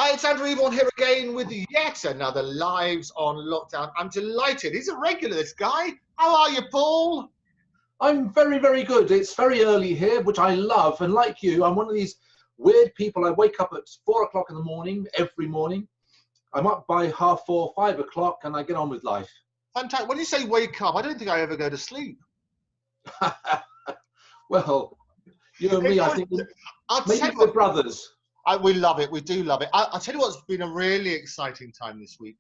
It's Andrew Eborn here again with yet another Lives on Lockdown. I'm delighted. He's a regular, this guy. How are you, Paul? I'm very, very good. It's very early here, which I love. And like you, I'm one of these weird people. I wake up at 4 o'clock in the morning, every morning. I'm up by 4:30, 5 o'clock, and I get on with life. Fantastic. When you say wake up, I don't think I ever go to sleep. Well, you and me, I think maybe we're brothers. We love it. We do love it. I'll tell you what's been a really exciting time this week.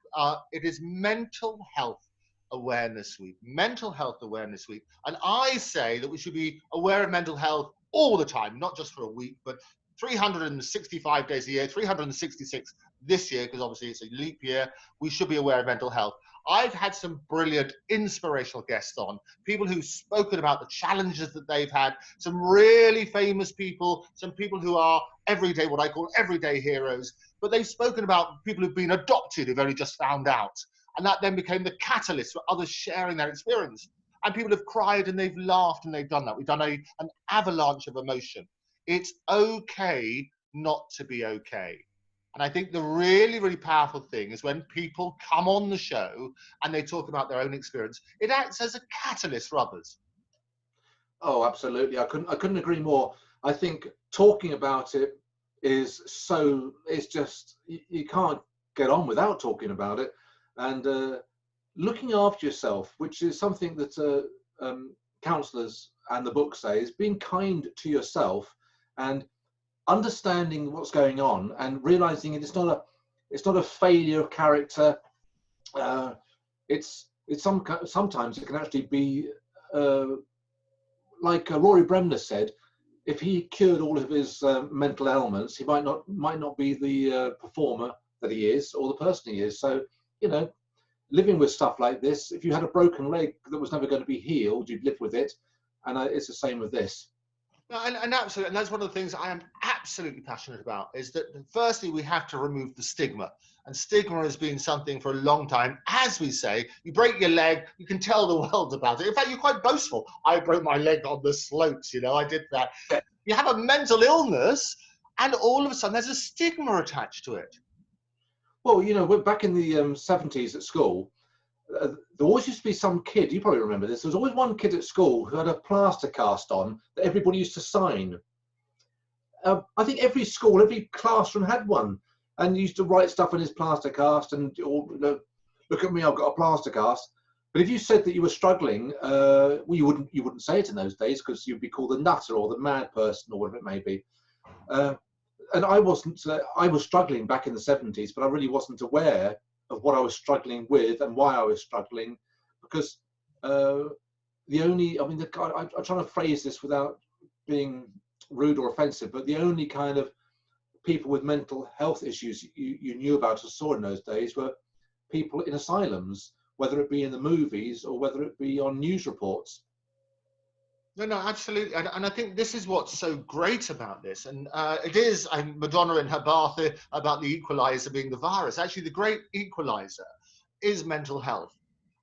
It is Mental Health Awareness Week. Mental Health Awareness Week. And I say that we should be aware of mental health all the time, not just for a week, but 365 days a year, 366 this year, because obviously it's a leap year. We should be aware of mental health. I've had some brilliant inspirational guests on, people who've spoken about the challenges that they've had, some really famous people, some people who are everyday, what I call everyday heroes, but they've spoken about people who've been adopted, who've only just found out. And that then became the catalyst for others sharing their experience. And people have cried and they've laughed and they've done that. We've done an avalanche of emotion. It's okay not to be okay. And I think the really, really powerful thing is when people come on the show and they talk about their own experience, it acts as a catalyst for others. Oh, absolutely. I couldn't agree more. I think talking about it is it's just, you can't get on without talking about it. And looking after yourself, which is something that counsellors and the book say, is being kind to yourself and understanding what's going on and realizing it's not a failure of character. Sometimes it can actually be like Rory Bremner said, if he cured all of his mental ailments, he might not be the performer that he is or the person he is. So, living with stuff like this, if you had a broken leg that was never going to be healed, you'd live with it. And it's the same with this. And absolutely, and that's one of the things I am absolutely passionate about, is that firstly, we have to remove the stigma. And stigma has been something for a long time. As we say, you break your leg, you can tell the world about it. In fact, you're quite boastful. I broke my leg on the slopes, I did that. You have a mental illness, and all of a sudden there's a stigma attached to it. Well, we're back in the 70s at school. There always used to be some kid, you probably remember this, there was always one kid at school who had a plaster cast on that everybody used to sign. I think every school, every classroom had one, and used to write stuff on his plaster cast and look at me, I've got a plaster cast. But if you said that you were struggling, well, you wouldn't say it in those days, because you'd be called the nutter or the mad person or whatever it may be. And I was struggling back in the 70s, but I really wasn't aware of what I was struggling with and why I was struggling, because I'm trying to phrase this without being rude or offensive, but the only kind of people with mental health issues you knew about or saw in those days were people in asylums, whether it be in the movies or whether it be on news reports. No, absolutely. And I think this is what's so great about this. And it is, Madonna in her bath about the equalizer being the virus. Actually, the great equalizer is mental health.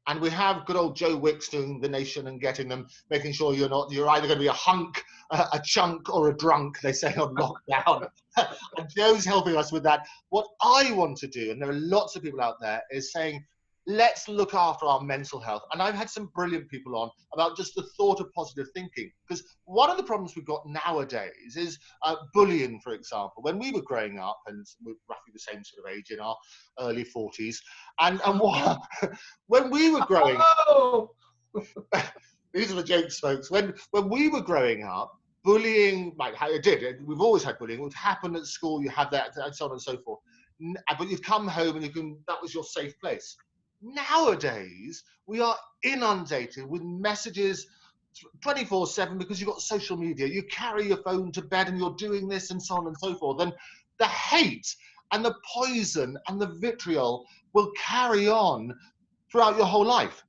And we have good old Joe Wicks doing The Nation and getting them, making sure you're either going to be a hunk, a chunk, or a drunk, they say on lockdown. And Joe's helping us with that. What I want to do, and there are lots of people out there, is saying, let's look after our mental health. And I've had some brilliant people on about just the thought of positive thinking. Because one of the problems we've got nowadays is bullying, for example. When we were growing up, and we're roughly the same sort of age, in our early 40s, and when we were growing up, these are the jokes, folks. When we were growing up, bullying, we've always had bullying, it would happen at school, you have that, and so on and so forth. But you'd come home and that was your safe place. Nowadays, we are inundated with messages 24/7 because you've got social media. You carry your phone to bed and you're doing this and so on and so forth. And the hate and the poison and the vitriol will carry on throughout your whole life.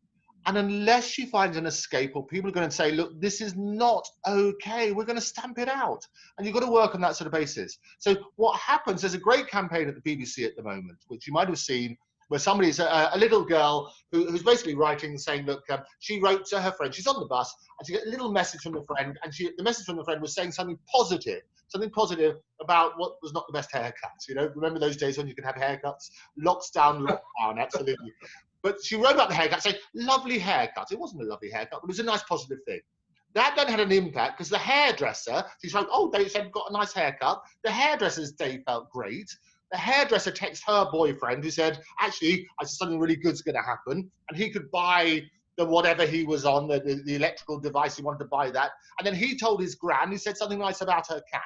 And unless you find an escape, or people are going to say, look, this is not okay, we're going to stamp it out. And you've got to work on that sort of basis. So what happens, there's a great campaign at the BBC at the moment, which you might have seen, where somebody's a little girl who's basically writing saying, look, she wrote to her friend, she's on the bus, and she got a little message from the friend, and the message from the friend was saying something positive about what was not the best haircuts. You know, remember those days when you could have haircuts? Lockdown, absolutely. But she wrote about the haircut, saying, lovely haircut. It wasn't a lovely haircut, but it was a nice positive thing. That then had an impact because the hairdresser, she's like, oh, Dave said got a nice haircut. The hairdresser's day felt great. The hairdresser texted her boyfriend who said, actually, something really good's going to happen. And he could buy the whatever he was on, the electrical device, he wanted to buy that. And then he told his gran, he said something nice about her cat.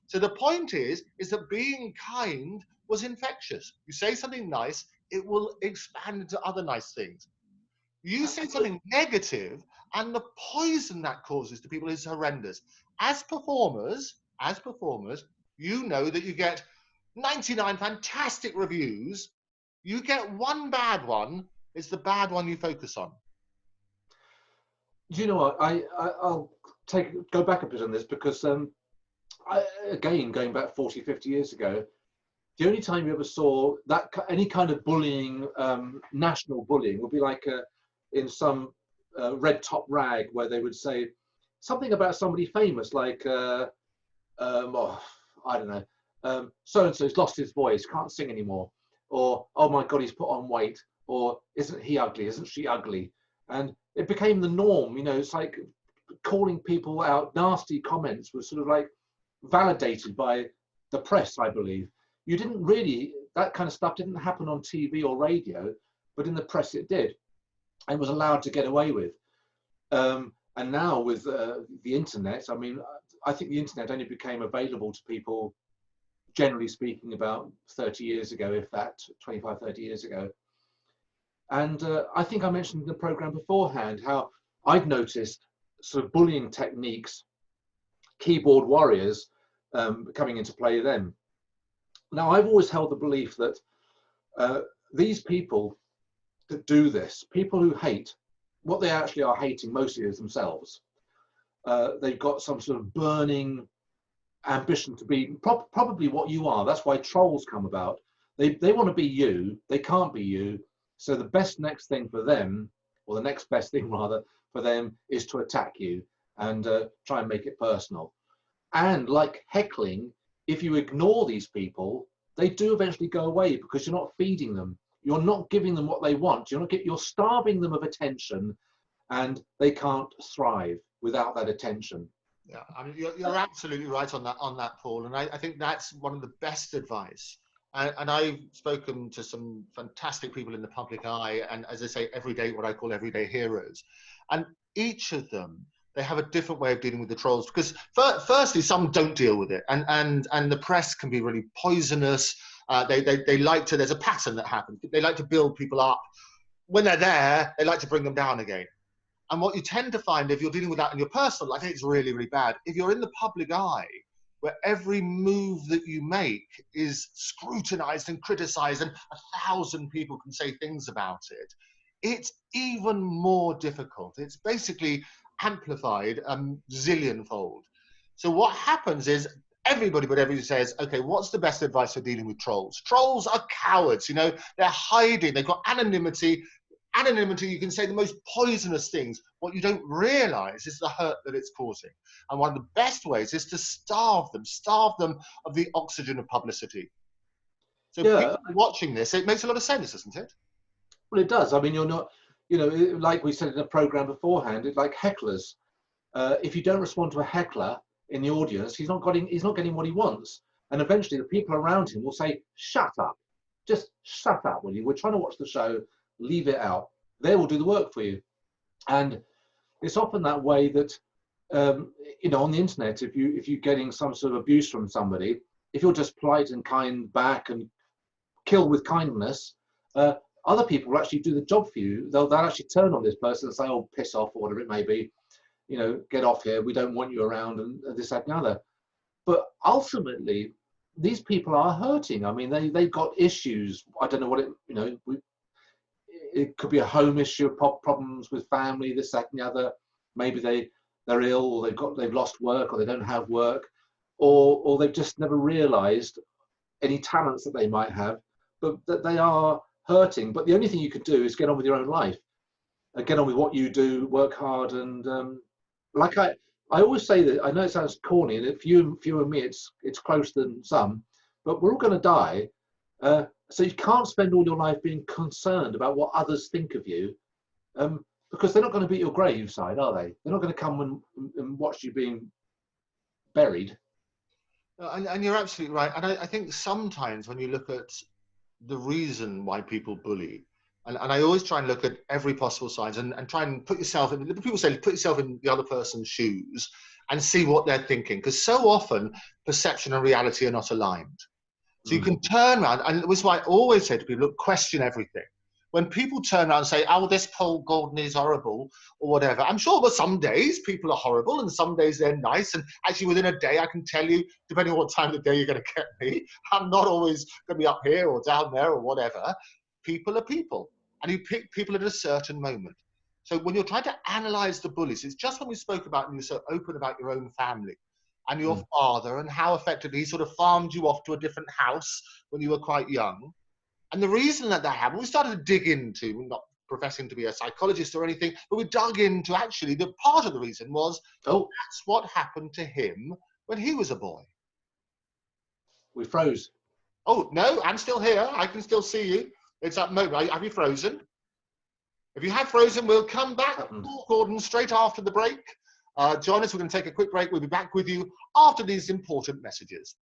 So the point is that being kind was infectious. You say something nice, it will expand into other nice things. You say something negative, and the poison that causes to people is horrendous. As performers, you know that you get 99 fantastic reviews. You get one bad one. It's the bad one you focus on. Do you know what? I'll go back a bit on this because, again, going back 40, 50 years ago, the only time you ever saw that any kind of bullying, national bullying, would be like in some red top rag where they would say something about somebody famous, like I don't know, so and so's lost his voice, can't sing anymore, or oh my God, he's put on weight, or isn't he ugly? Isn't she ugly? And it became the norm. You know, it's like calling people out. Nasty comments was sort of like validated by the press, I believe. You didn't really, that kind of stuff didn't happen on TV or radio, but in the press it did, and was allowed to get away with. And now with the internet, I mean, I think the internet only became available to people, generally speaking, about 30 years ago, if that, 25, 30 years ago. And I think I mentioned in the program beforehand how I'd noticed sort of bullying techniques, keyboard warriors coming into play then. Now, I've always held the belief that these people that do this, people who hate, what they actually are hating mostly is themselves. They've got some sort of burning ambition to be probably what you are. That's why trolls come about. They want to be you, they can't be you. So the best next thing for them, or the next best thing rather, for them is to attack you and try and make it personal. And like heckling, if you ignore these people, they do eventually go away because you're not feeding them. You're not giving them what they want. You're starving them of attention, and they can't thrive without that attention. Yeah, I mean, you're absolutely right on that, Paul. And I think that's one of the best advice. And I've spoken to some fantastic people in the public eye, and as I say, what I call everyday heroes. And each of them, they have a different way of dealing with the trolls, because firstly, some don't deal with it, and the press can be really poisonous. They like to, there's a pattern that happens. They like to build people up. When they're there, they like to bring them down again. And what you tend to find if you're dealing with that in your personal life, it's really, really bad. If you're in the public eye, where every move that you make is scrutinized and criticized, and 1,000 people can say things about it, it's even more difficult. It's basically amplified zillionfold. So what happens is everybody says, okay, what's the best advice for dealing with trolls? Trolls are cowards, you know, they're hiding, they've got anonymity. Anonymity, you can say the most poisonous things. What you don't realize is the hurt that it's causing. And one of the best ways is to starve them of the oxygen of publicity. So people watching this, it makes a lot of sense, doesn't it? Well, it does. I mean, you're not, you know, like we said in the program beforehand, it's like hecklers. If you don't respond to a heckler in the audience, he's not getting what he wants. And eventually the people around him will say, shut up. Just shut up, will you? We're trying to watch the show. Leave it out. They will do the work for you. And it's often that way that, you know, on the internet, if you're getting some sort of abuse from somebody, if you're just polite and kind back and kill with kindness, other people will actually do the job for you. They'll actually turn on this person and say, oh, piss off, or whatever it may be. You know, get off here. We don't want you around, and this, that, and the other. But ultimately, these people are hurting. I mean, they've got issues. I don't know what it, you know, it could be a home issue, problems with family, this, that, and the other. Maybe they're ill, or they've lost work, or they don't have work, or they've just never realised any talents that they might have, but that they are hurting, but the only thing you can do is get on with your own life, get on with what you do, work hard, and like I always say that, I know it sounds corny, and if you and me, it's closer than some, but we're all going to die. So you can't spend all your life being concerned about what others think of you, because they're not going to be at your graveside, are they? They're not going to come and watch you being buried. And you're absolutely right. And I think sometimes when you look at the reason why people bully, and I always try and look at every possible side and try and put yourself in, people say, put yourself in the other person's shoes and see what they're thinking. Because so often perception and reality are not aligned. So you can turn around, and this is why I always say to people, look, question everything. When people turn around and say, oh, this Paul Gordon is horrible or whatever, I'm sure that some days people are horrible and some days they're nice. And actually within a day, I can tell you, depending on what time of the day you're going to get me, I'm not always going to be up here or down there or whatever. People are people, and you pick people at a certain moment. So when you're trying to analyze the bullies, it's just when we spoke about, and you're so open about your own family and your father and how effectively he sort of farmed you off to a different house when you were quite young. And the reason that happened, we started to dig into, not professing to be a psychologist or anything, but we dug into actually the part of the reason was, that's what happened to him when he was a boy. We froze. Oh, no, I'm still here. I can still see you. It's that moment. Have you frozen? If you have frozen, we'll come back, Gordon, straight after the break. Join us. We're going to take a quick break. We'll be back with you after these important messages.